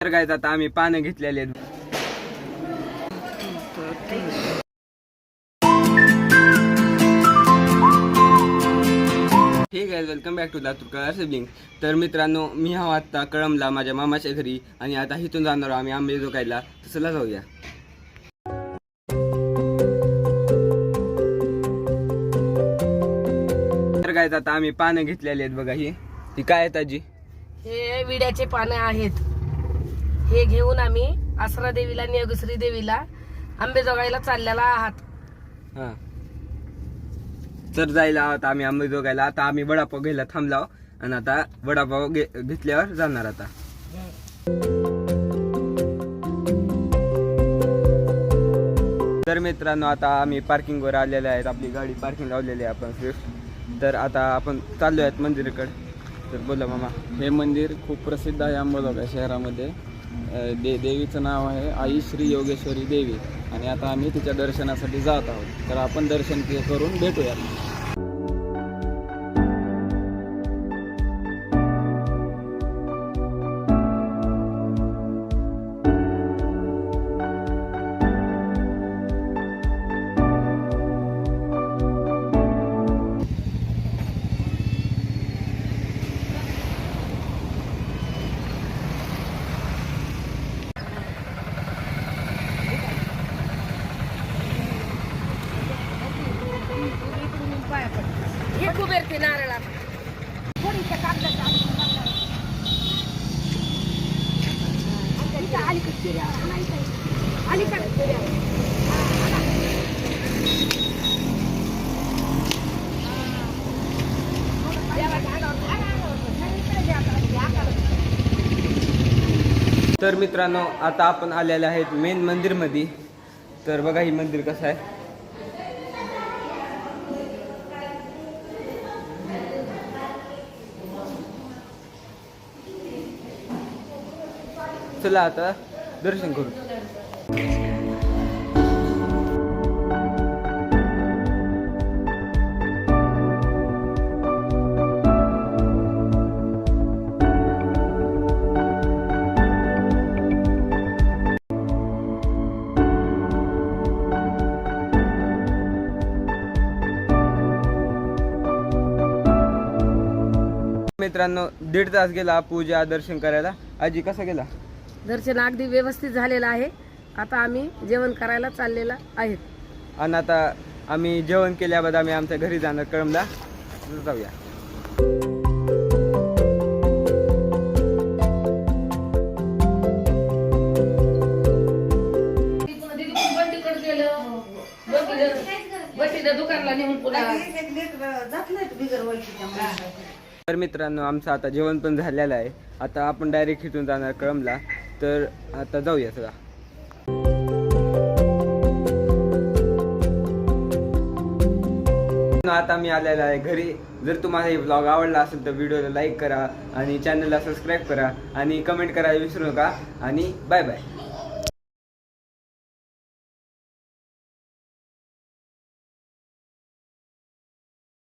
तर काय आता आम्ही पानं घेतलेले आहेत. ठीक आहे, welcome back to Laturkar sibling. तर मित्रांनो, मी हा आत्ता कळमला माझ्या मामाच्या घरी आणि आता इथून जाणार आम्ही आंबे जोकायला. चला जाऊया. तर काय आता आम्ही पानं घेतलेली आहेत बघा. ही काय आहेत आजी? हे विड्याचे पानं आहेत. हे घेऊन आम्ही आसरा देवीला नियगश्री देवीला आंबे जोगायला चाललेला आहात. हा, तर जायला आहोत आम्ही आंबे जोगायला. आता आम्ही वडापाव घ्यायला थांबलो आणि आता वडापाव घेतल्यावर जाणार आता. तर मित्रांनो, आता आम्ही पार्किंगवर आलेले आहेत. आपली गाडी पार्किंग लावलेली आहे आपण स्विफ्ट. तर आता आपण चाललो आहेत मंदिराकडे. तर बोला मामा. हे मंदिर खूप प्रसिद्ध आहे अंबाजोगाई शहरामध्ये. देवीचं नाव आहे आई श्री योगेश्वरी देवी आणि आता आम्ही तिच्या दर्शनासाठी जात आहोत. तर आपण दर्शन करून भेटूया. हे कुबेर ते नारळा तर मित्रांनो, आता आपण आलेले आहेत मेन मंदिर मध्ये. तर बघा ही मंदिर कसं आहे. चला आता दर्शन करू. मित्रांनो, 1.5 तास गेला पूजा दर्शन करायला. आजी कसा गेला? दर्शन अगदी व्यवस्थित झालेलं आहे. आता आम्ही जेवण करायला चाललेला आहेत. आणि आता आम्ही जेवण केल्याबद्दल आम्ही आमच्या घरी जाणार कळमला. जाऊया. दुकानला नेऊन पुन्हा तर मित्रांनो, आमचं आता जेवण पण झालेलं आहे. आता आपण डायरेक्ट इथून जाणार कळमला. तर आता जाऊया सगळा. आता मी आलेला आहे घरी. जर तुम्हाला हे ब्लॉग आवडला असेल तर व्हिडिओला लाईक करा आणि चॅनलला सबस्क्राईब करा आणि कमेंट करायला विसरू नका. आणि बाय बाय.